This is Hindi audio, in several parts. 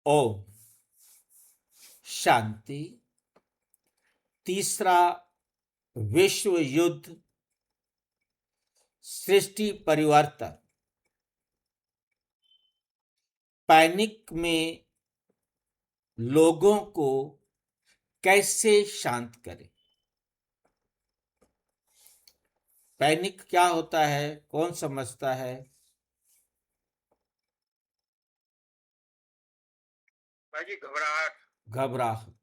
ओम शांति। तीसरा विश्व युद्ध, सृष्टि परिवर्तन। पैनिक में लोगों को कैसे शांत करें? पैनिक क्या होता है, कौन समझता है? भाई घबराहट। घबराहट।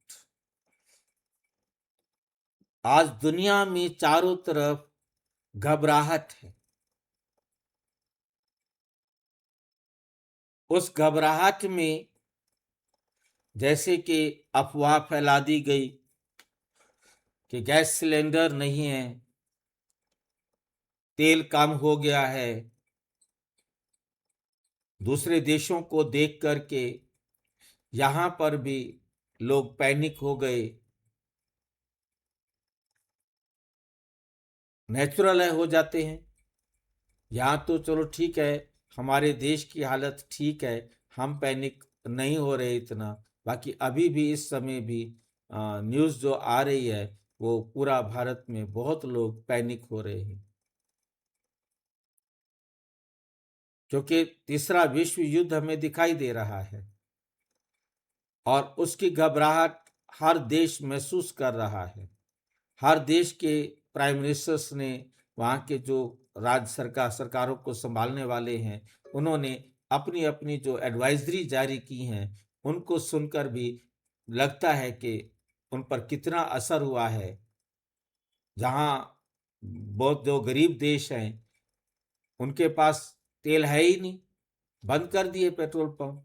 आज दुनिया में चारों तरफ घबराहट है। उस घबराहट में जैसे कि अफवाह फैला दी गई कि गैस सिलेंडर नहीं है, तेल कम हो गया है। दूसरे देशों को देख करके यहाँ पर भी लोग पैनिक हो गए। नेचुरल है, हो जाते हैं। यहाँ तो चलो ठीक है, हमारे देश की हालत ठीक है, हम पैनिक नहीं हो रहे इतना। बाकी अभी भी इस समय भी न्यूज़ जो आ रही है वो पूरा भारत में बहुत लोग पैनिक हो रहे हैं, क्योंकि तीसरा विश्व युद्ध हमें दिखाई दे रहा है और उसकी घबराहट हर देश महसूस कर रहा है। हर देश के प्राइम मिनिस्टर्स ने, वहाँ के जो राज्य सरकारों को संभालने वाले हैं, उन्होंने अपनी अपनी जो एडवाइजरी जारी की हैं, उनको सुनकर भी लगता है कि उन पर कितना असर हुआ है। जहाँ बहुत जो गरीब देश हैं उनके पास तेल है ही नहीं, बंद कर दिए पेट्रोल पंप।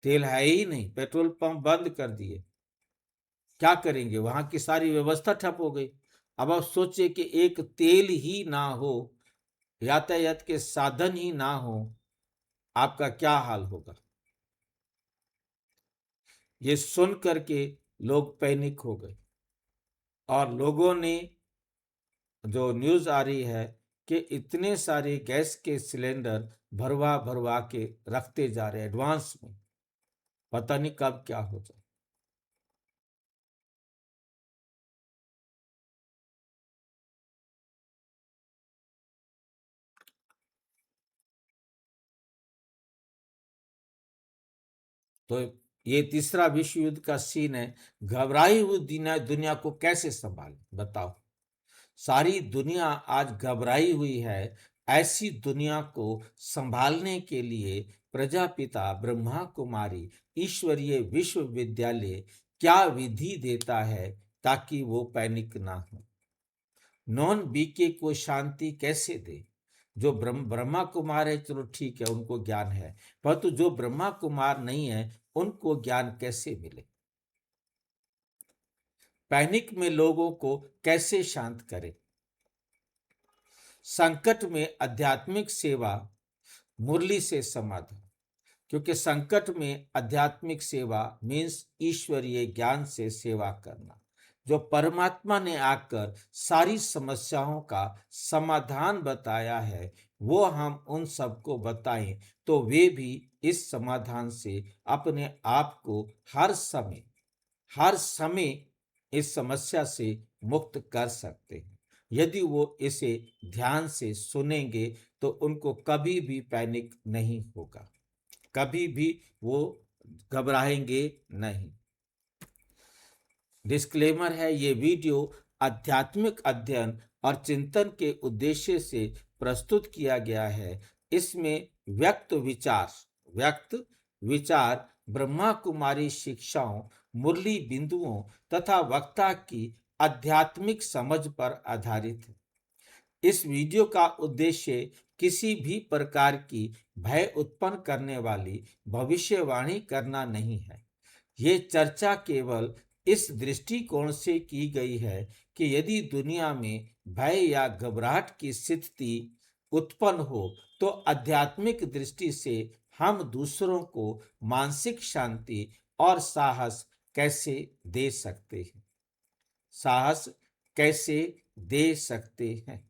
तेल है ही नहीं, पेट्रोल पंप बंद कर दिए। क्या करेंगे? वहां की सारी व्यवस्था ठप हो गई। अब आप सोचिए कि एक तेल ही ना हो, यातायात के साधन ही ना हो, आपका क्या हाल होगा? ये सुन करके लोग पैनिक हो गए और लोगों ने, जो न्यूज़ आ रही है कि इतने सारे गैस के सिलेंडर भरवा भरवा के रखते जा रहे हैं एडवांस में, पता नहीं कब क्या हो जाए। तो ये तीसरा विश्व युद्ध का सीन है। घबराई हुई दुनिया दुनिया को कैसे संभाले, बताओ। सारी दुनिया आज घबराई हुई है। ऐसी दुनिया को संभालने के लिए प्रजापिता ब्रह्मा कुमारी ईश्वरीय विश्वविद्यालय क्या विधि देता है ताकि वो पैनिक ना हो? नॉन बीके को शांति कैसे दे? जो ब्रह्मा कुमार है, चलो ठीक है, उनको ज्ञान है, परंतु जो ब्रह्मा कुमार नहीं है उनको ज्ञान कैसे मिले? पैनिक में लोगों को कैसे शांत करे? संकट में आध्यात्मिक सेवा, मुरली से समाधान। क्योंकि संकट में आध्यात्मिक सेवा मीन्स ईश्वरीय ज्ञान से सेवा करना। जो परमात्मा ने आकर सारी समस्याओं का समाधान बताया है, वो हम उन सबको बताएं तो वे भी इस समाधान से अपने आप को हर समय इस समस्या से मुक्त कर सकते हैं। यदि वो इसे ध्यान से सुनेंगे तो उनको कभी भी पैनिक नहीं होगा, कभी भी वो घबराएंगे नहीं। डिस्क्लेमर है, ये वीडियो आध्यात्मिक अध्ययन और चिंतन के उद्देश्य से प्रस्तुत किया गया है। इसमें व्यक्त विचार ब्रह्मा कुमारी शिक्षाओं, मुरली बिंदुओं तथा वक्ता की आध्यात्मिक समझ पर आधारित है। इस वीडियो का उद्देश्य किसी भी प्रकार की भय उत्पन्न करने वाली भविष्यवाणी करना नहीं है। ये चर्चा केवल इस दृष्टिकोण से की गई है कि यदि दुनिया में भय या घबराहट की स्थिति उत्पन्न हो तो आध्यात्मिक दृष्टि से हम दूसरों को मानसिक शांति और साहस कैसे दे सकते हैं। साहस कैसे दे सकते हैं।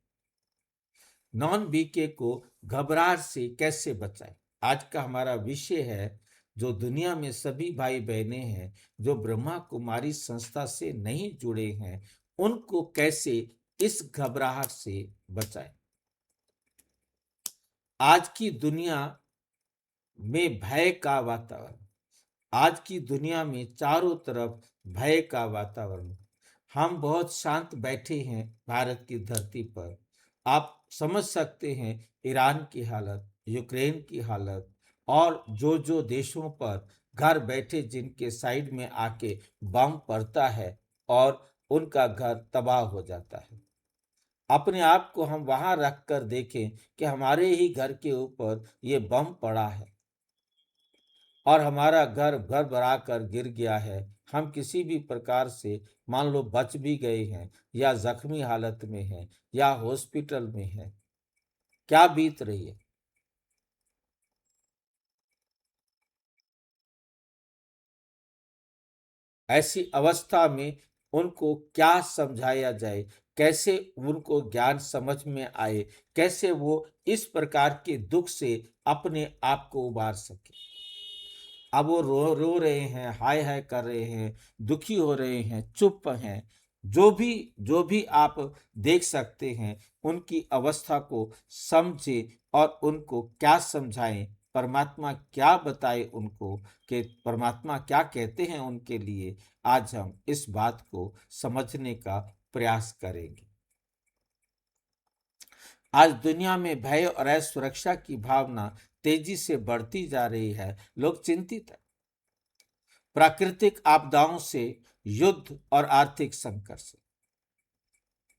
नॉन बीके को घबराहट से कैसे बचाएं? आज का हमारा विषय है, जो दुनिया में सभी भाई बहनें हैं जो ब्रह्मा कुमारी संस्था से नहीं जुड़े हैं, उनको कैसे इस घबराहट से बचाएं। आज की दुनिया में भय का वातावरण, आज की दुनिया में चारों तरफ भय का वातावरण। हम बहुत शांत बैठे हैं भारत की धरती पर। आप समझ सकते हैं ईरान की हालत, यूक्रेन की हालत, और जो जो देशों पर घर बैठे जिनके साइड में आके बम पड़ता है और उनका घर तबाह हो जाता है। अपने आप को हम वहां रख कर देखें कि हमारे ही घर के ऊपर ये बम पड़ा है और हमारा घर घर भरा कर गिर गया है। हम किसी भी प्रकार से मान लो बच भी गए हैं या जख्मी हालत में हैं या हॉस्पिटल में हैं, क्या बीत रही है। ऐसी अवस्था में उनको क्या समझाया जाए, कैसे उनको ज्ञान समझ में आए, कैसे वो इस प्रकार के दुख से अपने आप को उबार सके। अब वो रो रो रहे हैं, हाय हाय कर रहे हैं, दुखी हो रहे हैं, चुप हैं। जो भी आप देख सकते हैं, उनकी अवस्था को समझे और उनको क्या समझाएं, परमात्मा क्या बताए उनको, कि परमात्मा क्या कहते हैं उनके लिए। आज हम इस बात को समझने का प्रयास करेंगे। आज दुनिया में भय और असुरक्षा की भावना तेजी से बढ़ती जा रही है। लोग चिंतित हैं, प्राकृतिक आपदाओं से, युद्ध और आर्थिक संकट से।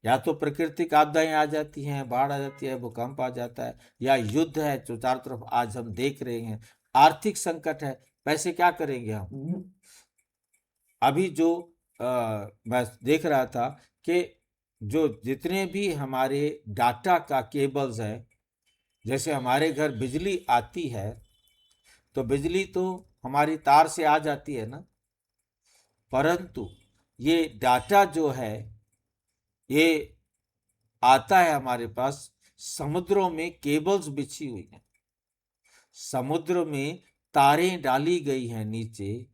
या तो प्राकृतिक आपदाएं आ जाती हैं, बाढ़ आ जाती है, भूकंप आ जाता है, या युद्ध है जो चारों तरफ आज हम देख रहे हैं। आर्थिक संकट है, पैसे क्या करेंगे हम। अभी जो मैं देख रहा था कि जो जितने भी हमारे डाटा का केबल्स हैं, जैसे हमारे घर बिजली आती है तो बिजली तो हमारी तार से आ जाती है ना, परंतु ये डाटा जो है ये आता है हमारे पास, समुद्रों में केबल्स बिछी हुई हैं, समुद्र में तारें डाली गई हैं नीचे,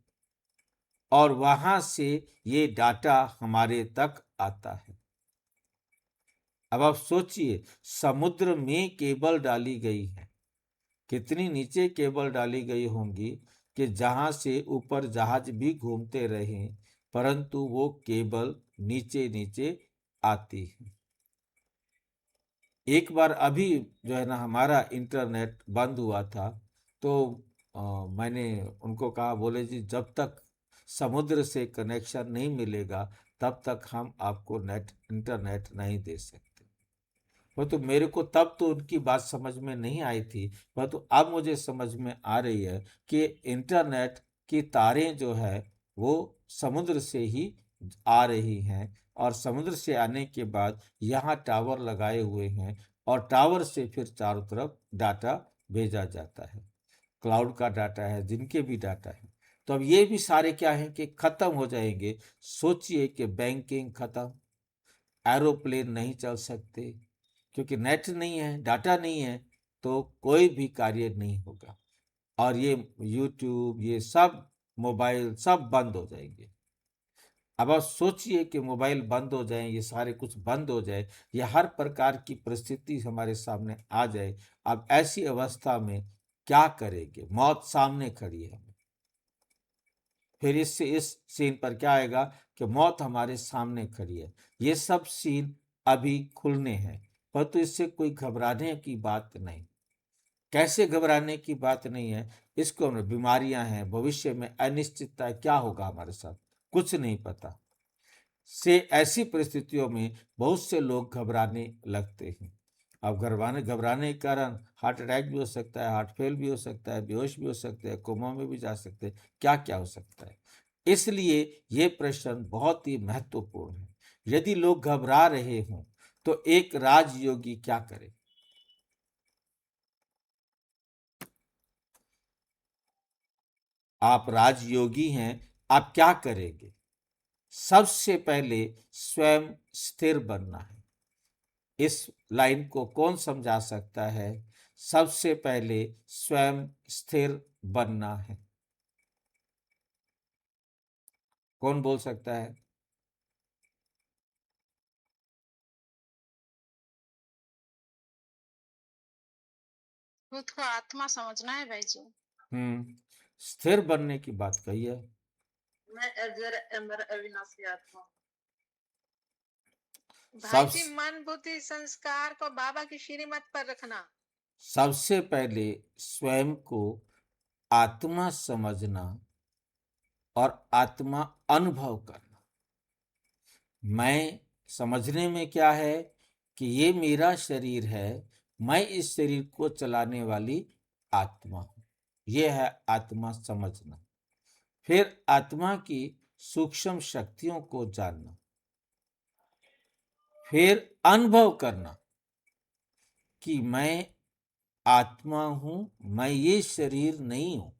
और वहां से ये डाटा हमारे तक आता है। अब आप सोचिए, समुद्र में केबल डाली गई है, कितनी नीचे केबल डाली गई होंगी कि जहां से ऊपर जहाज भी घूमते रहे, परंतु वो केबल नीचे नीचे आती है। एक बार अभी जो है ना हमारा इंटरनेट बंद हुआ था, तो मैंने उनको कहा, बोले जी जब तक समुद्र से कनेक्शन नहीं मिलेगा तब तक हम आपको इंटरनेट नहीं दे सकते। वो तो मेरे को तब तो उनकी बात समझ में नहीं आई थी, परंतु तो अब मुझे समझ में आ रही है कि इंटरनेट की तारें जो है वो समुद्र से ही आ रही हैं, और समुद्र से आने के बाद यहाँ टावर लगाए हुए हैं, और टावर से फिर चारों तरफ डाटा भेजा जाता है। क्लाउड का डाटा है, जिनके भी डाटा है। तो अब ये भी सारे क्या हैं कि खत्म हो जाएंगे। सोचिए कि बैंकिंग खत्म, एरोप्लेन नहीं चल सकते, क्योंकि नेट नहीं है, डाटा नहीं है, तो कोई भी कार्य नहीं होगा। और ये यूट्यूब, ये सब मोबाइल सब बंद हो जाएंगे। अब आप सोचिए कि मोबाइल बंद हो जाए, ये सारे कुछ बंद हो जाए, या हर प्रकार की परिस्थिति हमारे सामने आ जाए। अब ऐसी अवस्था में क्या करेंगे, मौत सामने खड़ी है। फिर इससे इस सीन पर क्या आएगा कि मौत हमारे सामने खड़ी है। ये सब सीन अभी खुलने हैं, परंतु इससे कोई घबराने की बात नहीं। कैसे घबराने की बात नहीं है, इसको हमें, बीमारियां हैं, भविष्य में अनिश्चितता है, क्या होगा हमारे साथ कुछ नहीं पता, से ऐसी परिस्थितियों में बहुत से लोग घबराने लगते हैं। अब घबराने घबराने के कारण हार्ट अटैक भी हो सकता है, हार्ट फेल भी हो सकता है, बेहोश भी हो सकते हैं, कोमा में भी जा सकते हैं, क्या क्या हो सकता है। इसलिए ये प्रश्न बहुत ही महत्वपूर्ण है। यदि लोग घबरा रहे हों तो एक राजयोगी क्या करे। आप राजयोगी हैं, आप क्या करेंगे। सबसे पहले स्वयं स्थिर बनना है। इस लाइन को कौन समझा सकता है। सबसे पहले स्वयं स्थिर बनना है। कौन बोल सकता है? खुद को आत्मा समझना है भाई जी। स्थिर बनने की बात कही है। मैं अजर अमर अविनाशी आत्मा। भाई सब जी, मन बुद्धि संस्कार को बाबा की श्रीमत पर रखना। सबसे पहले स्वयं को आत्मा समझना और आत्मा अनुभव करना। मैं समझने में क्या है कि ये मेरा शरीर है, मैं इस शरीर को चलाने वाली आत्मा हूं। यह है आत्मा समझना। फिर आत्मा की सूक्ष्म शक्तियों को जानना, फिर अनुभव करना कि मैं आत्मा हूं, मैं ये शरीर नहीं हूं।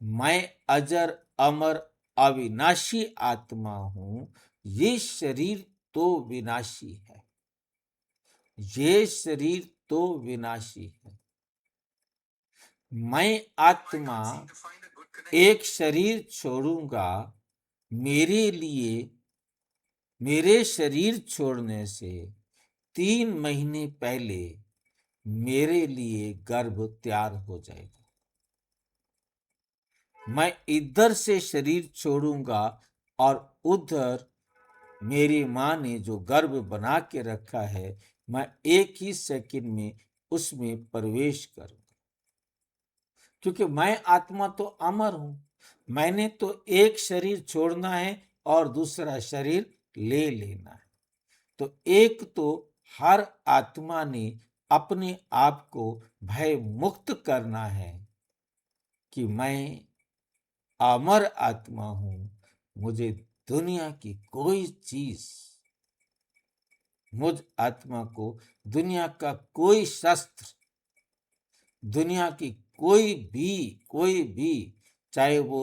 मैं अजर अमर अविनाशी आत्मा हूं। ये शरीर तो विनाशी है, ये शरीर तो विनाशी है। मैं आत्मा एक शरीर छोड़ूंगा। मेरे लिए मेरे शरीर छोड़ने से 3 महीने पहले मेरे लिए गर्भ तैयार हो जाएगा। मैं इधर से शरीर छोड़ूंगा और उधर मेरी माँ ने जो गर्भ बना के रखा है, मैं एक ही सेकंड में उसमें प्रवेश करूंगा। क्योंकि मैं आत्मा तो अमर हूं। मैंने तो एक शरीर छोड़ना है और दूसरा शरीर ले लेना है। तो एक तो हर आत्मा ने अपने आप को भय मुक्त करना है कि मैं अमर आत्मा हूं। मुझे दुनिया की कोई चीज, मुझ आत्मा को दुनिया का कोई शस्त्र, दुनिया की कोई भी चाहे वो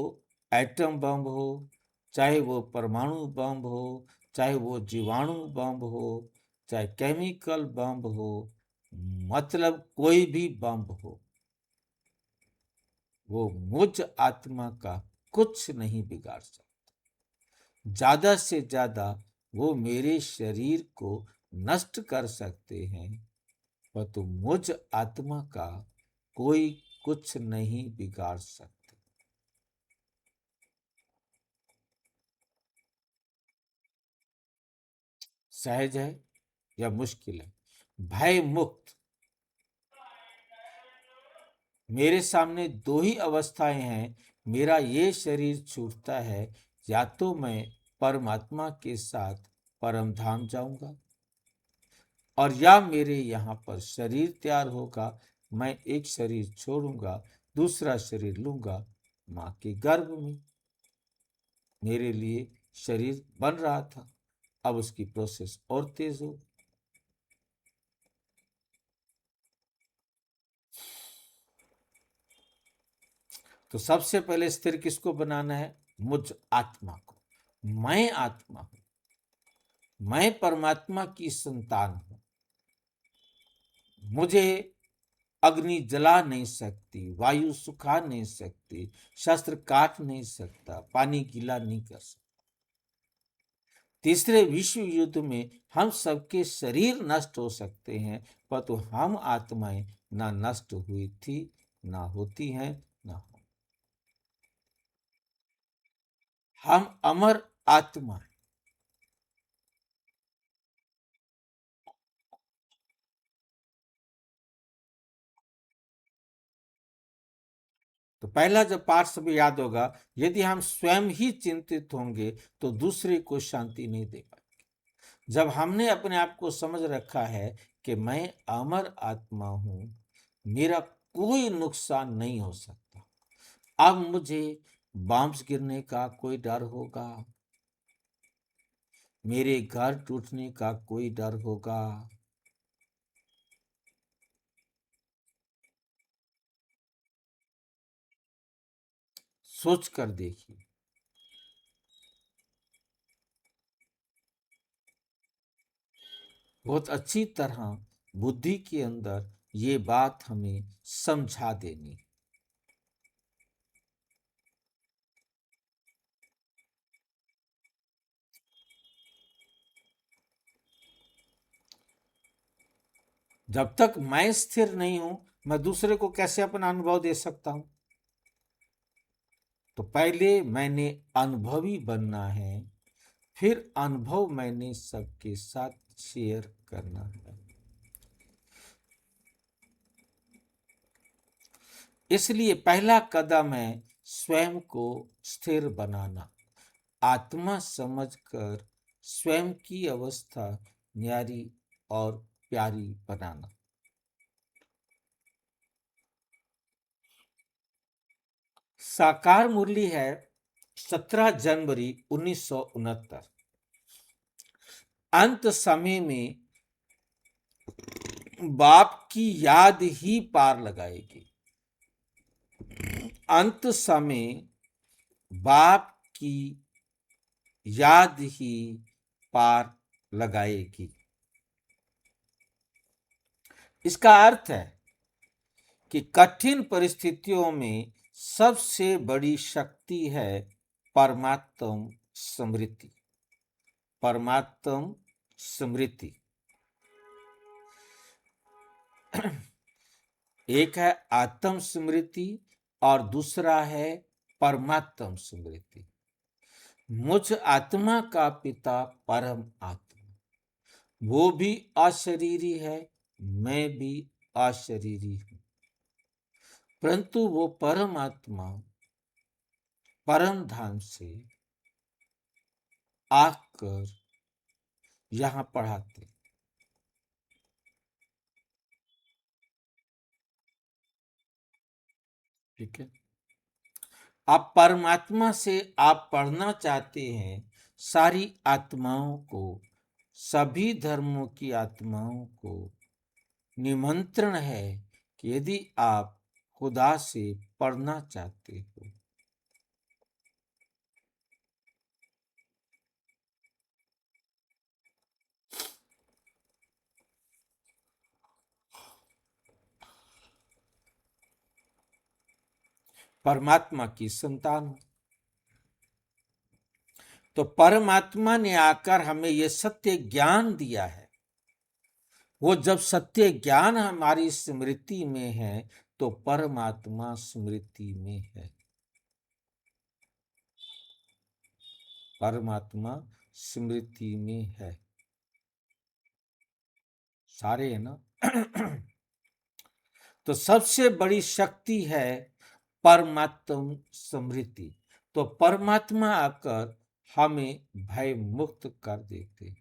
एटम बम हो, चाहे वो परमाणु बम हो, चाहे वो जीवाणु बम हो, चाहे केमिकल बम हो, मतलब कोई भी बम हो, वो मुझ आत्मा का कुछ नहीं बिगाड़ सकता। ज्यादा से ज्यादा वो मेरे शरीर को नष्ट कर सकते हैं, परंतु मुझ आत्मा का कोई कुछ नहीं बिगाड़ सकते। सहज है या मुश्किल है? भय मुक्त। मेरे सामने दो ही अवस्थाएं हैं। मेरा ये शरीर छूटता है, या तो मैं परमात्मा के साथ परम धाम जाऊंगा, और या मेरे यहाँ पर शरीर तैयार होगा। मैं एक शरीर छोड़ूंगा, दूसरा शरीर लूंगा माँ के गर्भ में। मेरे लिए शरीर बन रहा था, अब उसकी प्रोसेस और तेज हो। तो सबसे पहले स्थिर किसको बनाना है? मुझ आत्मा को। मैं आत्मा हूं, मैं परमात्मा की संतान हूं। मुझे अग्नि जला नहीं सकती, वायु सुखा नहीं सकती, शस्त्र काट नहीं सकता, पानी गीला नहीं कर सकता। तीसरे विश्व युद्ध में हम सबके शरीर नष्ट हो सकते हैं, पर तो हम आत्माएं ना नष्ट हुई थी, ना होती हैं, ना हो। हम अमर आत्मा हैं। तो पहला जब पाठ सभी याद होगा, यदि हम स्वयं ही चिंतित होंगे तो दूसरे को शांति नहीं दे पाएंगे। जब हमने अपने आप को समझ रखा है कि मैं अमर आत्मा हूं, मेरा कोई नुकसान नहीं हो सकता, अब मुझे बॉम्ब्स गिरने का कोई डर होगा, मेरे घर टूटने का कोई डर होगा? सोच कर देखिए। बहुत अच्छी तरह बुद्धि के अंदर ये बात हमें समझा देनी। जब तक मैं स्थिर नहीं हूं, मैं दूसरे को कैसे अपना अनुभव दे सकता हूं? तो पहले मैंने अनुभवी बनना है, फिर अनुभव मैंने सबके साथ शेयर करना है। इसलिए पहला कदम है स्वयं को स्थिर बनाना, आत्मा समझकर स्वयं की अवस्था न्यारी और प्यारी बनाना। साकार मुरली है 17 जनवरी 1969। अंत समय में बाप की याद ही पार लगाएगी। अंत समय बाप की याद ही पार लगाएगी। इसका अर्थ है कि कठिन परिस्थितियों में सबसे बड़ी शक्ति है परमात्म स्मृति। परमात्म स्मृति एक है आत्म स्मृति और दूसरा है परमात्म स्मृति। मुझ आत्मा का पिता परम आत्मा, वो भी अशरीरी है, मैं भी अशरीरी हूं, परंतु वो परम आत्मा परम धाम से आकर यहां पढ़ाते। ठीक है, आप परमात्मा से आप पढ़ना चाहते हैं सारी आत्माओं को, सभी धर्मों की आत्माओं को निमंत्रण है कि यदि आप खुदा से पढ़ना चाहते हो, परमात्मा की संतान हो, तो परमात्मा ने आकर हमें यह सत्य ज्ञान दिया है। वो जब सत्य ज्ञान हमारी स्मृति में है तो परमात्मा स्मृति में है। परमात्मा स्मृति में है। सारे है ना? तो सबसे बड़ी शक्ति है परमात्म स्मृति। तो परमात्मा आकर हमें भय मुक्त कर देते।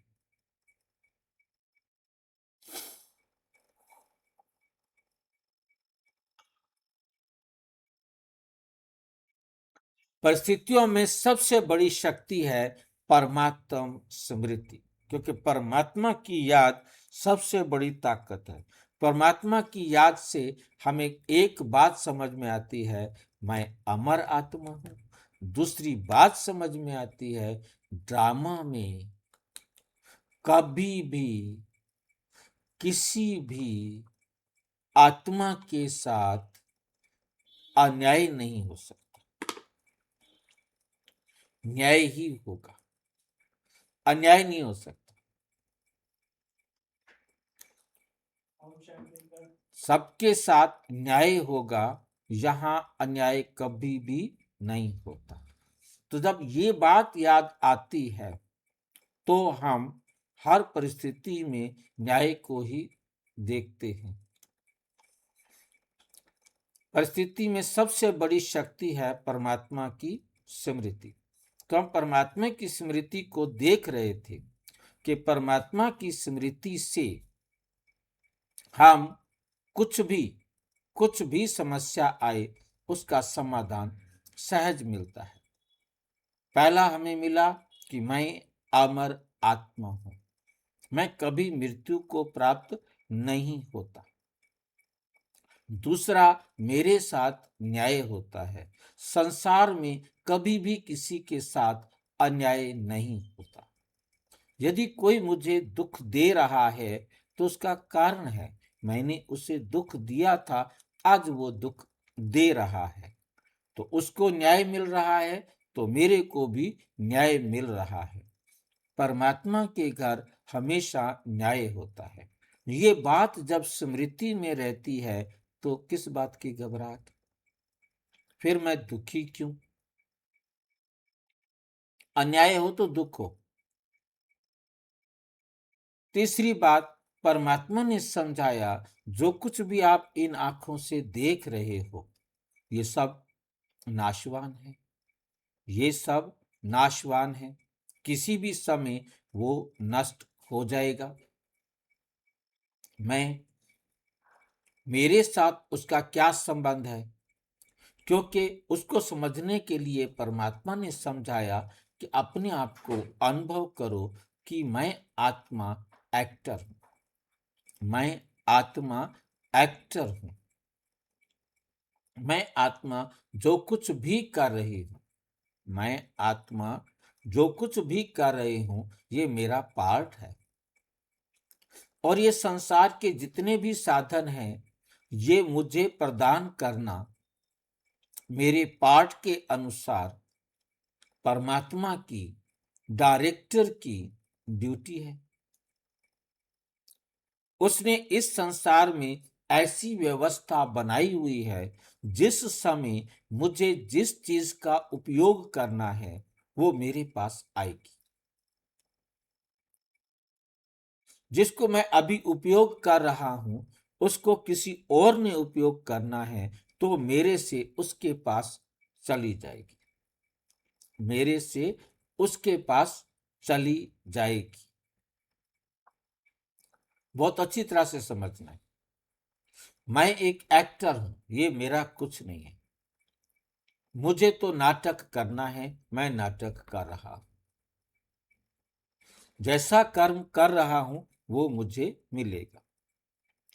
परिस्थितियों में सबसे बड़ी शक्ति है परमात्म स्मृति, क्योंकि परमात्मा की याद सबसे बड़ी ताकत है। परमात्मा की याद से हमें एक बात समझ में आती है, मैं अमर आत्मा हूं। दूसरी बात समझ में आती है, ड्रामा में कभी भी किसी भी आत्मा के साथ अन्याय नहीं हो सकता, न्याय ही होगा, अन्याय नहीं हो सकता। सबके साथ न्याय होगा, यहां अन्याय कभी भी नहीं होता। तो जब ये बात याद आती है तो हम हर परिस्थिति में न्याय को ही देखते हैं। परिस्थिति में सबसे बड़ी शक्ति है परमात्मा की स्मृति। तो हम परमात्मा की स्मृति को देख रहे थे कि परमात्मा की स्मृति से हम कुछ भी समस्या आए उसका समाधान सहज मिलता है। पहला हमें मिला कि मैं अमर आत्मा हूं, मैं कभी मृत्यु को प्राप्त नहीं होता। दूसरा, मेरे साथ न्याय होता है, संसार में कभी भी किसी के साथ अन्याय नहीं होता। यदि कोई मुझे दुख दे रहा है तो उसका कारण है, मैंने उसे दुख दिया था, आज वो दुख दे रहा है, तो उसको न्याय मिल रहा है, तो मेरे को भी न्याय मिल रहा है। परमात्मा के घर हमेशा न्याय होता है। ये बात जब स्मृति में रहती है तो किस बात की घबराहट? फिर मैं दुखी क्यों? अन्याय हो तो दुख हो। तीसरी बात, परमात्मा ने समझाया, जो कुछ भी आप इन आंखों से देख रहे हो, ये सब नाशवान है। ये सब नाशवान है, किसी भी समय वो नष्ट हो जाएगा। मेरे साथ उसका क्या संबंध है? क्योंकि उसको समझने के लिए परमात्मा ने समझाया कि अपने आप को अनुभव करो कि मैं आत्मा एक्टर हूं। मैं आत्मा एक्टर हूं। मैं आत्मा जो कुछ भी कर रही हूं, मैं आत्मा जो कुछ भी कर रही हूं, ये मेरा पार्ट है। और ये संसार के जितने भी साधन हैं, ये मुझे प्रदान करना मेरे पार्ट के अनुसार परमात्मा की, डायरेक्टर की ड्यूटी है। उसने इस संसार में ऐसी व्यवस्था बनाई हुई है, जिस समय मुझे जिस चीज का उपयोग करना है वो मेरे पास आएगी। जिसको मैं अभी उपयोग कर रहा हूं, उसको किसी और ने उपयोग करना है तो मेरे से उसके पास चली जाएगी। मेरे से उसके पास चली जाएगी। बहुत अच्छी तरह से समझना है। मैं एक एक्टर हूं, ये मेरा कुछ नहीं है। मुझे तो नाटक करना है, मैं नाटक कर रहा हूं। जैसा कर्म कर रहा हूं वो मुझे मिलेगा।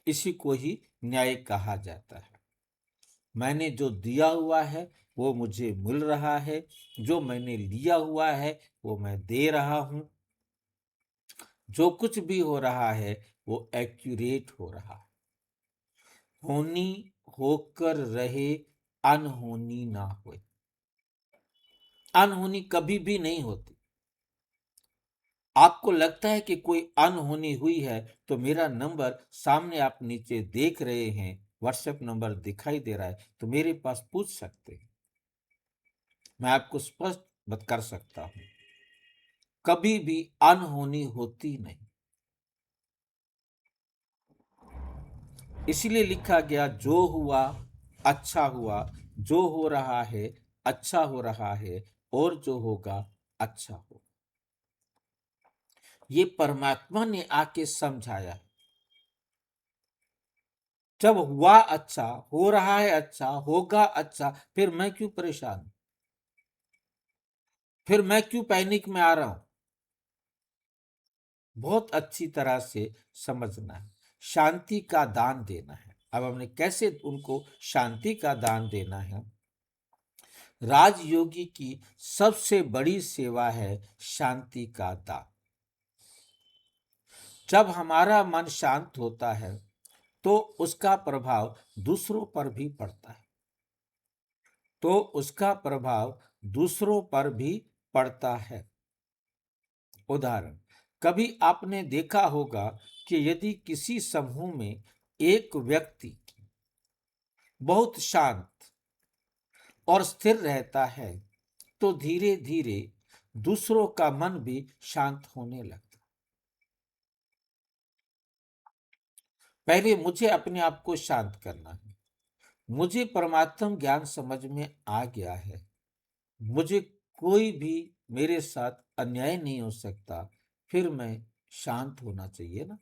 इसी को ही न्याय कहा जाता है। मैंने जो दिया हुआ है वो मुझे मिल रहा है, जो मैंने लिया हुआ है वो मैं दे रहा हूं। जो कुछ भी हो रहा है वो एक्यूरेट हो रहा है। होनी होकर रहे, अनहोनी ना होए। अनहोनी कभी भी नहीं होती। आपको लगता है कि कोई अनहोनी हुई है तो मेरा नंबर सामने आप नीचे देख रहे हैं, व्हाट्सएप नंबर दिखाई दे रहा है, तो मेरे पास पूछ सकते हैं। मैं आपको स्पष्ट बत कर सकता हूं, कभी भी अनहोनी होती नहीं। इसीलिए लिखा गया, जो हुआ अच्छा हुआ, जो हो रहा है अच्छा हो रहा है, और जो होगा अच्छा होगा। ये परमात्मा ने आके समझाया। जब हुआ अच्छा, हो रहा है अच्छा, होगा अच्छा, फिर मैं क्यों परेशान हूं? फिर मैं क्यों पैनिक में आ रहा हूं? बहुत अच्छी तरह से समझना है। शांति का दान देना है। अब हमने कैसे उनको शांति का दान देना है? राजयोगी की सबसे बड़ी सेवा है शांति का दान। जब हमारा मन शांत होता है तो उसका प्रभाव दूसरों पर भी पड़ता है। दूसरों पर भी पड़ता है। उदाहरण, कभी आपने देखा होगा कि यदि किसी समूह में एक व्यक्ति बहुत शांत और स्थिर रहता है तो धीरे धीरे दूसरों का मन भी शांत होने लगता। पहले मुझे अपने आप को शांत करना है। मुझे परमात्म ज्ञान समझ में आ गया है। मुझे कोई भी मेरे साथ अन्याय नहीं हो सकता। फिर मैं शांत होना चाहिए ना।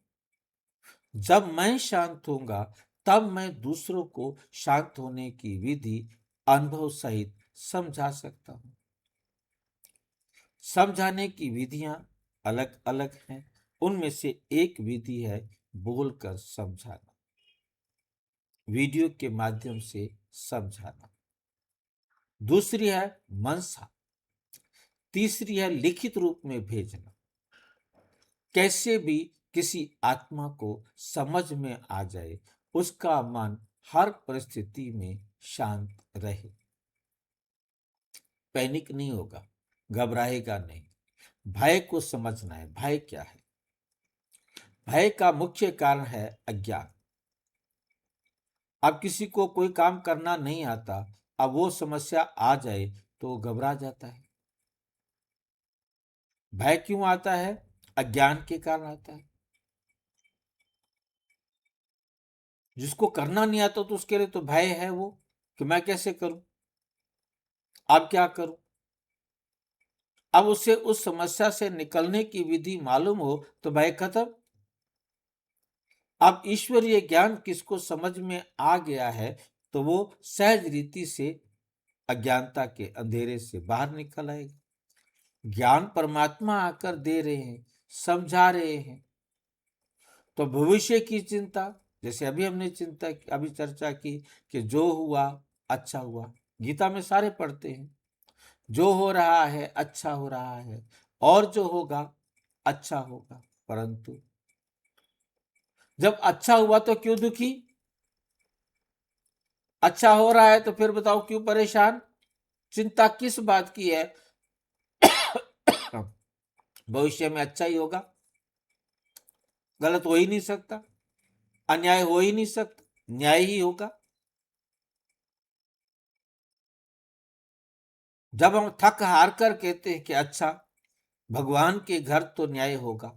जब मैं शांत होऊंगा तब मैं दूसरों को शांत होने की विधि अनुभव सहित समझा सकता हूं। समझाने की विधियां अलग अलग हैं। उनमें से एक विधि है बोलकर समझाना, वीडियो के माध्यम से समझाना। दूसरी है मनसा। तीसरी है लिखित रूप में भेजना। कैसे भी किसी आत्मा को समझ में आ जाए, उसका मन हर परिस्थिति में शांत रहे, पैनिक नहीं होगा, घबराएगा नहीं। भय को समझना है, भय क्या है? भय का मुख्य कारण है अज्ञान। अब किसी को कोई काम करना नहीं आता, अब वो समस्या आ जाए तो घबरा जाता है। भय क्यों आता है? अज्ञान के कारण आता है। जिसको करना नहीं आता तो उसके लिए तो भय है वो, कि मैं कैसे करूं, अब क्या करूं। अब उसे उस समस्या से निकलने की विधि मालूम हो तो भय खत्म। अब ईश्वरीय ज्ञान किसको समझ में आ गया है तो वो सहज रीति से अज्ञानता के अंधेरे से बाहर निकल आएगा। ज्ञान परमात्मा आकर दे रहे हैं, समझा रहे हैं। तो भविष्य की चिंता, जैसे अभी हमने अभी चर्चा की कि जो हुआ अच्छा हुआ, गीता में सारे पढ़ते हैं, जो हो रहा है अच्छा हो रहा है, और जो होगा अच्छा होगा। परंतु जब अच्छा हुआ तो क्यों दुखी? अच्छा हो रहा है तो फिर बताओ क्यों परेशान? चिंता किस बात की है? भविष्य में अच्छा ही होगा, गलत हो ही नहीं सकता, अन्याय हो ही नहीं सकता, न्याय ही होगा। जब हम थक हार कर कहते हैं कि अच्छा भगवान के घर तो न्याय होगा,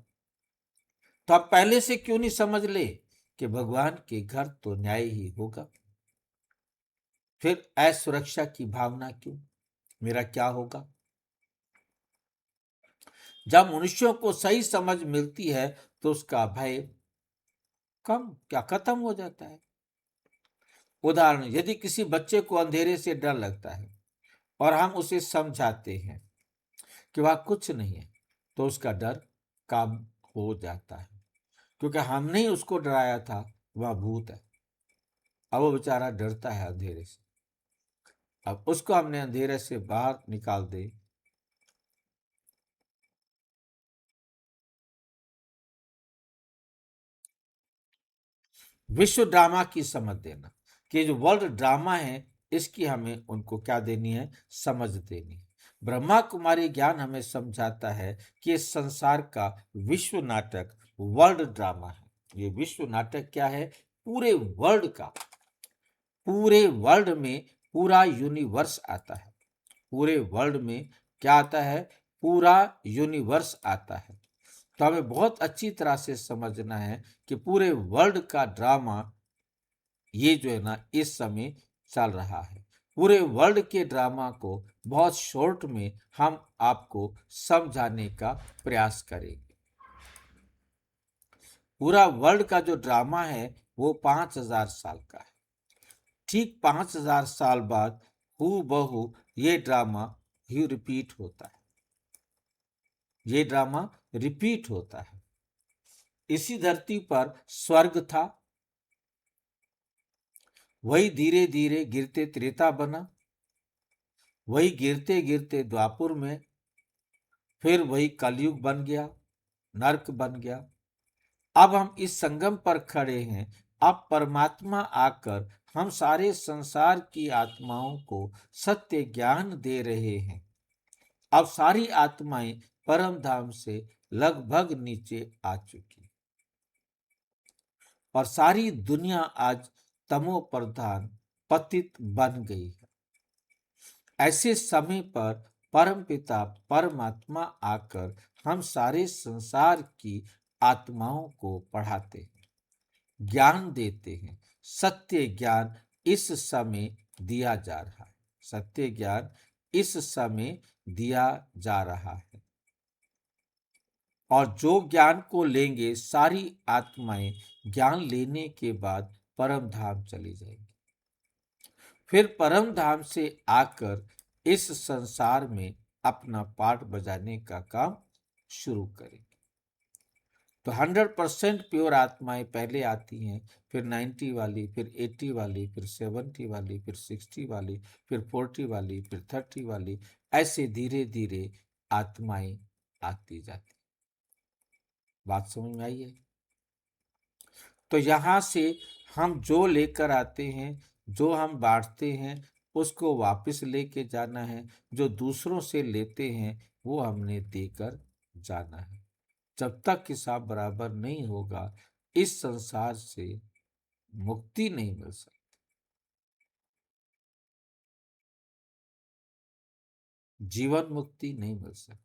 तो आप पहले से क्यों नहीं समझ ले कि भगवान के घर तो न्याय ही होगा? फिर असुरक्षा की भावना क्यों? मेरा क्या होगा? जब मनुष्यों को सही समझ मिलती है तो उसका भय कम क्या खत्म हो जाता है। उदाहरण, यदि किसी बच्चे को अंधेरे से डर लगता है और हम उसे समझाते हैं कि वह कुछ नहीं है, तो उसका डर कम हो जाता है, क्योंकि हमने ही उसको डराया था, वह भूत है। अब वो बेचारा डरता है अंधेरे से। अब उसको हमने अंधेरे से बाहर निकाल दे। विश्व ड्रामा की समझ देना, कि जो वर्ल्ड ड्रामा है इसकी हमें उनको क्या देनी है? समझ देनी है। ब्रह्मा कुमारी ज्ञान हमें समझाता है कि इस संसार का विश्व नाटक वर्ल्ड ड्रामा है। ये विश्व नाटक क्या है? पूरे वर्ल्ड का, पूरे वर्ल्ड में पूरा यूनिवर्स आता है। पूरे वर्ल्ड में क्या आता है? पूरा यूनिवर्स आता है। तो हमें बहुत अच्छी तरह से समझना है कि पूरे वर्ल्ड का ड्रामा ये जो है ना इस समय चल रहा है। पूरे वर्ल्ड के ड्रामा को बहुत शॉर्ट में हम आपको समझाने का प्रयास करेंगे। पूरा वर्ल्ड का जो ड्रामा है वो 5000 साल का है। ठीक 5000 साल बाद हूबहू ये ड्रामा ही रिपीट होता है। ये ड्रामा रिपीट होता है। इसी धरती पर स्वर्ग था, वही धीरे धीरे गिरते त्रेता बना, वही गिरते गिरते द्वापुर में, फिर वही कलयुग बन गया, नरक बन गया। अब हम इस संगम पर खड़े हैं। अब परमात्मा आकर हम सारे संसार की आत्माओं को सत्य ज्ञान दे रहे हैं। अब सारी आत्माएं परम धाम से लगभग नीचे आ चुकी और सारी दुनिया आज तमो प्रधान पतित बन गई है। ऐसे समय पर परम पिता परमात्मा आकर हम सारे संसार की आत्माओं को पढ़ाते हैं, ज्ञान देते हैं। सत्य ज्ञान इस समय दिया जा रहा है। सत्य ज्ञान इस समय दिया जा रहा है। और जो ज्ञान को लेंगे सारी आत्माएं ज्ञान लेने के बाद परम धाम चली जाएंगी। फिर परम धाम से आकर इस संसार में अपना पार्ट बजाने का काम शुरू करेंगे। तो 100% प्योर आत्माएं पहले आती हैं, फिर 90 वाली, फिर 80 वाली, फिर 70 वाली, फिर 60 वाली, फिर 40 वाली, फिर 30 वाली, ऐसे धीरे धीरे आत्माएं आती जाती। बात समझ में आई है? तो यहाँ से हम जो लेकर आते हैं, जो हम बांटते हैं, उसको वापस लेके जाना है। जो दूसरों से लेते हैं वो हमने देकर जाना है। जब तक हिसाब बराबर नहीं होगा, इस संसार से मुक्ति नहीं मिल सकती। जीवन मुक्ति नहीं मिल सकती,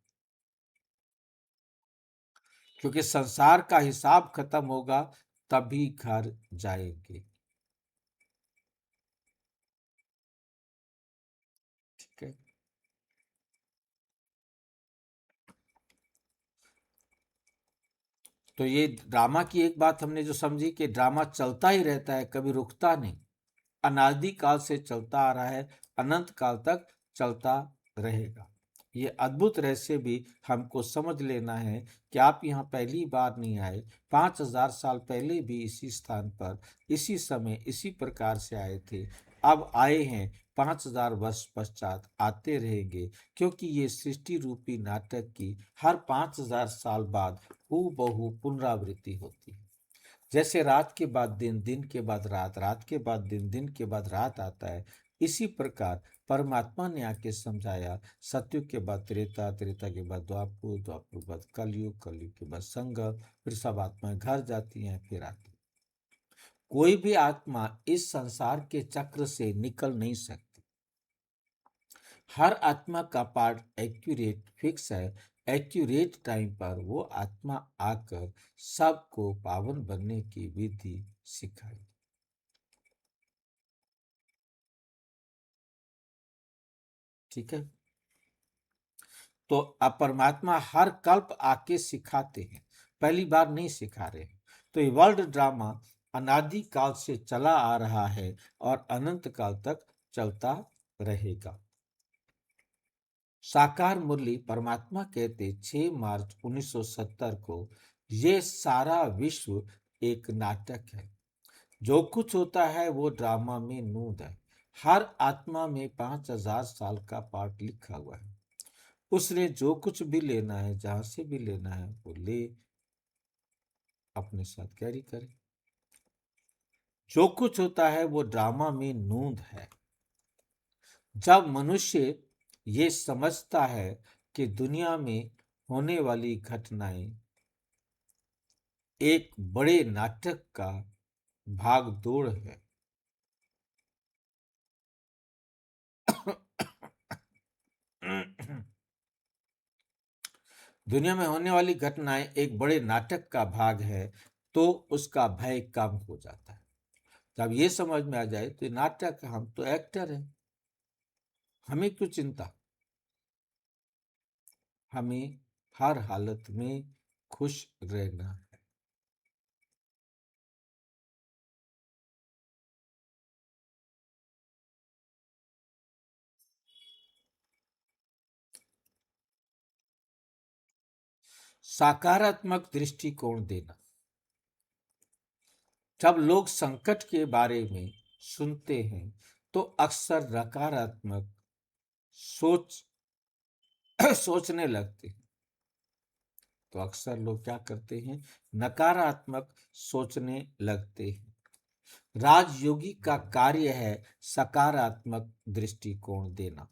क्योंकि संसार का हिसाब खत्म होगा तभी घर जाएंगे। ठीक है। तो ये ड्रामा की एक बात हमने जो समझी कि ड्रामा चलता ही रहता है, कभी रुकता नहीं, अनादि काल से चलता आ रहा है, अनंत काल तक चलता रहेगा। ये अद्भुत रहस्य भी हमको समझ लेना है कि आप यहाँ पहली बार नहीं आए, 5000 साल पहले भी इसी स्थान पर, इसी समय, इसी प्रकार से आए थे। अब आए हैं, 5000 वर्ष पश्चात आते रहेंगे, क्योंकि ये सृष्टि रूपी नाटक की हर 5000 साल बाद हूबहू पुनरावृत्ति होती है। जैसे रात के बाद दिन, दिन के बाद रात, रात के बाद दिन, दिन के बाद रात आता है, इसी प्रकार परमात्मा ने आके समझाया, सतयुग के बाद त्रेता, त्रेता के बाद द्वापर, द्वापर के बाद कलयुग, कलयुग के बाद संगम, फिर सब आत्माएं घर जाती हैं, फिर आती हैं। कोई भी आत्मा इस संसार के चक्र से निकल नहीं सकती। हर आत्मा का पार्ट एक्यूरेट फिक्स है। एक्यूरेट टाइम पर वो आत्मा आकर सबको पावन बनने की विधि सिखाई। ठीक है। तो अब परमात्मा हर कल्प आके सिखाते हैं, पहली बार नहीं सिखा रहे हैं। तो ये वर्ल्ड ड्रामा अनादि काल से चला आ रहा है और अनंत काल तक चलता रहेगा। साकार मुरली परमात्मा कहते 6 मार्च 1970 को, ये सारा विश्व एक नाटक है। जो कुछ होता है वो ड्रामा में नूद है। हर आत्मा में 5000 साल का पार्ट लिखा हुआ है। उसने जो कुछ भी लेना है, जहां से भी लेना है वो ले, अपने साथ कैरी करे। जो कुछ होता है वो ड्रामा में नूंद है। जब मनुष्य ये समझता है कि दुनिया में होने वाली घटनाएं एक बड़े नाटक का भाग दौड़ है, दुनिया में होने वाली घटनाएं एक बड़े नाटक का भाग है, तो उसका भय कम हो जाता है। जब ये समझ में आ जाए तो ये नाटक, हम तो एक्टर हैं, हमें क्यों चिंता। हमें हर हालत में खुश रहना है। सकारात्मक दृष्टिकोण देना। जब लोग संकट के बारे में सुनते हैं तो अक्सर नकारात्मक सोच सोचने लगते हैं। तो अक्सर लोग क्या करते हैं, नकारात्मक सोचने लगते हैं। राजयोगी का कार्य है सकारात्मक दृष्टिकोण देना।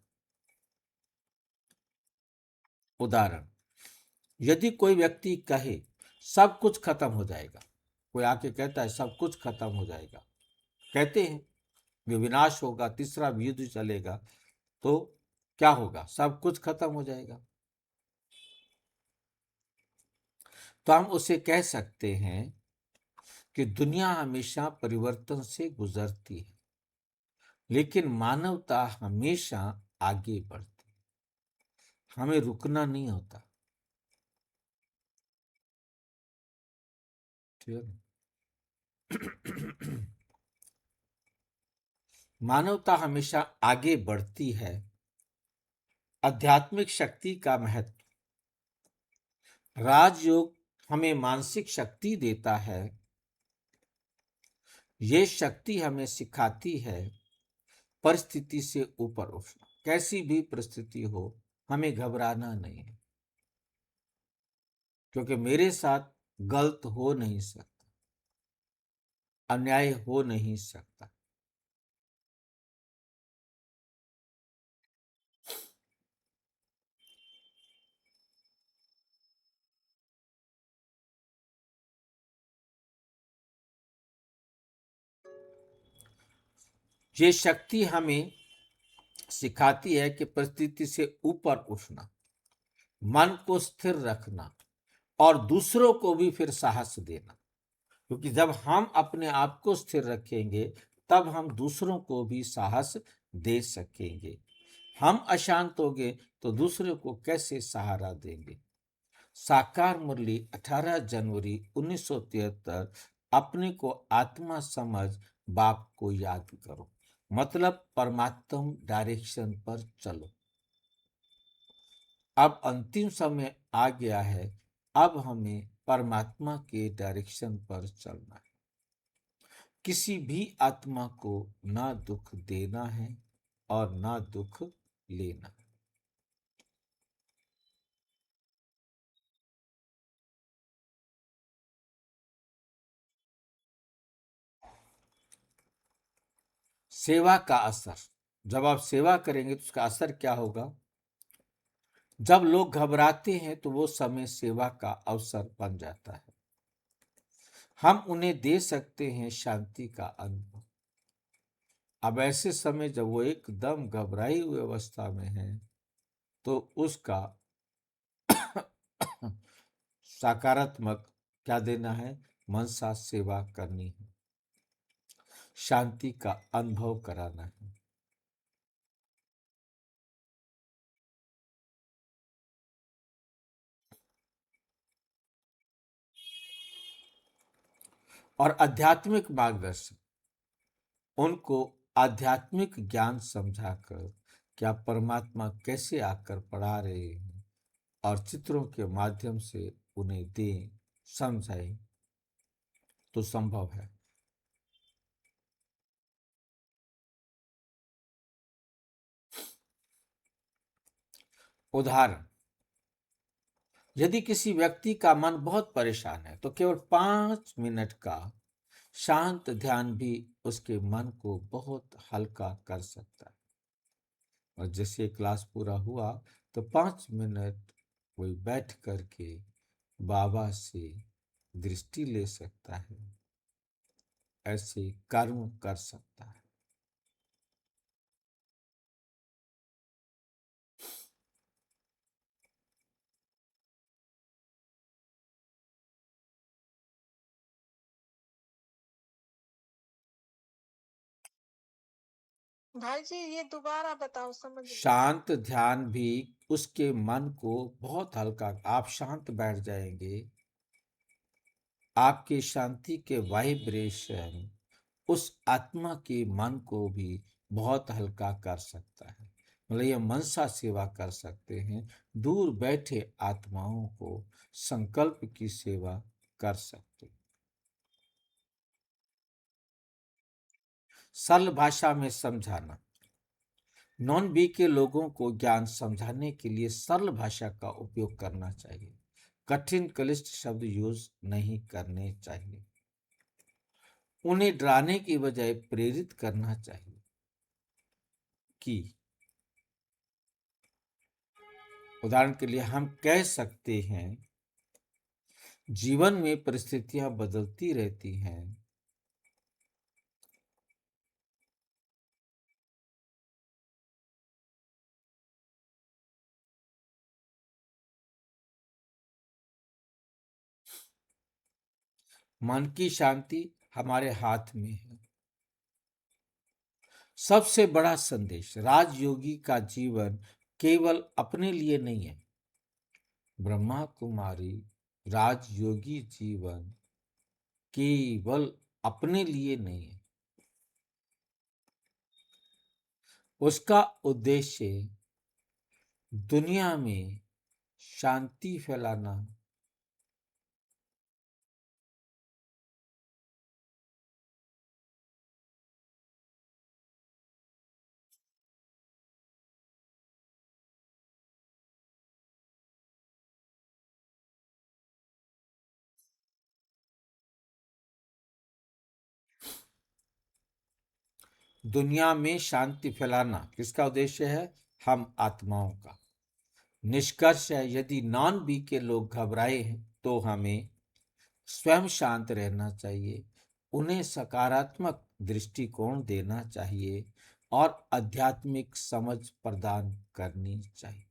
उदाहरण, यदि कोई व्यक्ति कहे सब कुछ खत्म हो जाएगा, कोई आके कहता है सब कुछ खत्म हो जाएगा, कहते हैं विनाश होगा, तीसरा युद्ध चलेगा, तो क्या होगा, सब कुछ खत्म हो जाएगा। तो हम उसे कह सकते हैं कि दुनिया हमेशा परिवर्तन से गुजरती है, लेकिन मानवता हमेशा आगे बढ़ती है। हमें रुकना नहीं होता। ठीक है। मानवता हमेशा आगे बढ़ती है। आध्यात्मिक शक्ति का महत्व। राजयोग हमें मानसिक शक्ति देता है। ये शक्ति हमें सिखाती है परिस्थिति से ऊपर उठना। कैसी भी परिस्थिति हो, हमें घबराना नहीं है, क्योंकि मेरे साथ गलत हो नहीं सकता। अन्याय हो नहीं सकता। ये शक्ति हमें सिखाती है कि परिस्थिति से ऊपर उठना, मन को स्थिर रखना और दूसरों को भी फिर साहस देना। क्योंकि जब हम अपने आप को स्थिर रखेंगे तब हम दूसरों को भी साहस दे सकेंगे। हम अशांत होंगे तो दूसरे को कैसे सहारा देंगे। साकार मुरली 18 जनवरी 1973। अपने को आत्मा समझ बाप को याद करो, मतलब परमात्म डायरेक्शन पर चलो। अब अंतिम समय आ गया है, अब हमें परमात्मा के डायरेक्शन पर चलना है। किसी भी आत्मा को ना दुख देना है और ना दुख लेना। सेवा का असर, जब आप सेवा करेंगे तो उसका असर क्या होगा। जब लोग घबराते हैं तो वो समय सेवा का अवसर बन जाता है। हम उन्हें दे सकते हैं शांति का अनुभव। अब ऐसे समय जब वो एकदम घबराई हुई अवस्था में है तो उसका सकारात्मक क्या देना है, मनसा सेवा करनी है, शांति का अनुभव कराना है। और आध्यात्मिक मार्गदर्शन, उनको आध्यात्मिक ज्ञान समझाकर क्या परमात्मा कैसे आकर पढ़ा रहे हैं और चित्रों के माध्यम से उन्हें दें, समझाएं तो संभव है। उदाहरण, यदि किसी व्यक्ति का मन बहुत परेशान है तो केवल 5 मिनट का शांत ध्यान भी उसके मन को बहुत हल्का कर सकता है। और जैसे क्लास पूरा हुआ तो 5 मिनट वही बैठ करके बाबा से दृष्टि ले सकता है, ऐसे कर्म कर सकता है। भाई जी ये दोबारा बताओ, समझ नहीं। शांत ध्यान भी उसके मन को बहुत हल्का, आप शांत बैठ जाएंगे, आपकी शांति के वाइब्रेशन उस आत्मा के मन को भी बहुत हल्का कर सकता है। मतलब ये मनसा सेवा कर सकते हैं, दूर बैठे आत्माओं को संकल्प की सेवा कर सकते हैं। सरल भाषा में समझाना, नॉन बी के लोगों को ज्ञान समझाने के लिए सरल भाषा का उपयोग करना चाहिए, कठिन क्लिष्ट शब्द यूज नहीं करने चाहिए। उन्हें डराने की बजाय प्रेरित करना चाहिए कि, उदाहरण के लिए हम कह सकते हैं, जीवन में परिस्थितियां बदलती रहती हैं, मन की शांति हमारे हाथ में है। सबसे बड़ा संदेश, राजयोगी का जीवन केवल अपने लिए नहीं है। ब्रह्मा कुमारी राजयोगी जीवन केवल अपने लिए नहीं है, उसका उद्देश्य दुनिया में शांति फैलाना, दुनिया में शांति फैलाना किसका उद्देश्य है? हम आत्माओं का। निष्कर्ष है, यदि नॉन बी के लोग घबराए हैं तो हमें स्वयं शांत रहना चाहिए, उन्हें सकारात्मक दृष्टिकोण देना चाहिए और आध्यात्मिक समझ प्रदान करनी चाहिए।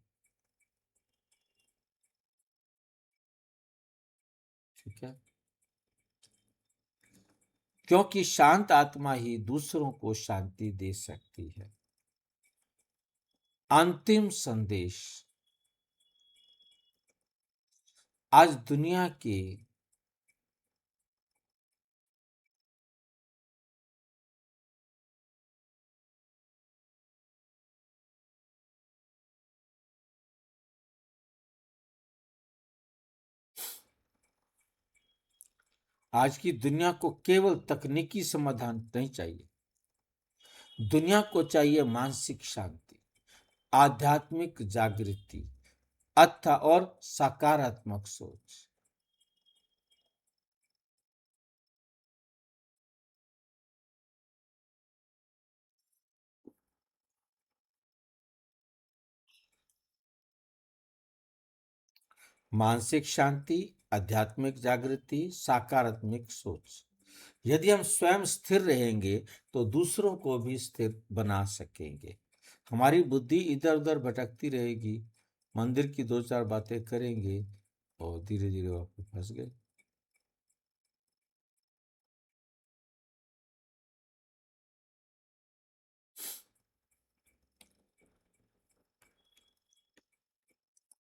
ठीक है, क्योंकि शांत आत्मा ही दूसरों को शांति दे सकती है। अंतिम संदेश। आज दुनिया के आज की दुनिया को केवल तकनीकी समाधान नहीं चाहिए, दुनिया को चाहिए मानसिक शांति, आध्यात्मिक जागृति अथा और सकारात्मक सोच। मानसिक शांति, आध्यात्मिक जागृति, सकारात्मक सोच। यदि हम स्वयं स्थिर रहेंगे तो दूसरों को भी स्थिर बना सकेंगे। हमारी बुद्धि इधर उधर भटकती रहेगी, मंदिर की दो चार बातें करेंगे और धीरे धीरे वापस फंस गए।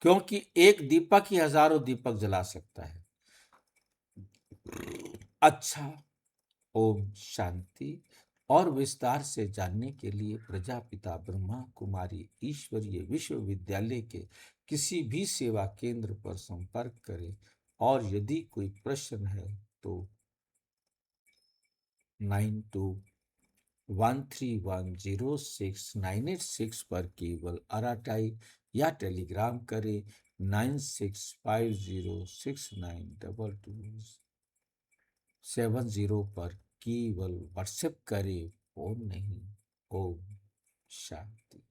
क्योंकि एक दीपक ही हजारों दीपक जला सकता है। अच्छा, ओम शांति। और विस्तार से जानने के लिए प्रजापिता ब्रह्मा कुमारी ईश्वरीय विश्वविद्यालय के किसी भी सेवा केंद्र पर संपर्क करें और यदि कोई प्रश्न है तो 9213106986 पर केवल अराटाई या टेलीग्राम करें। 9650692270 पर केवल व्हाट्सएप करें, फोन नहीं। ओम शांति।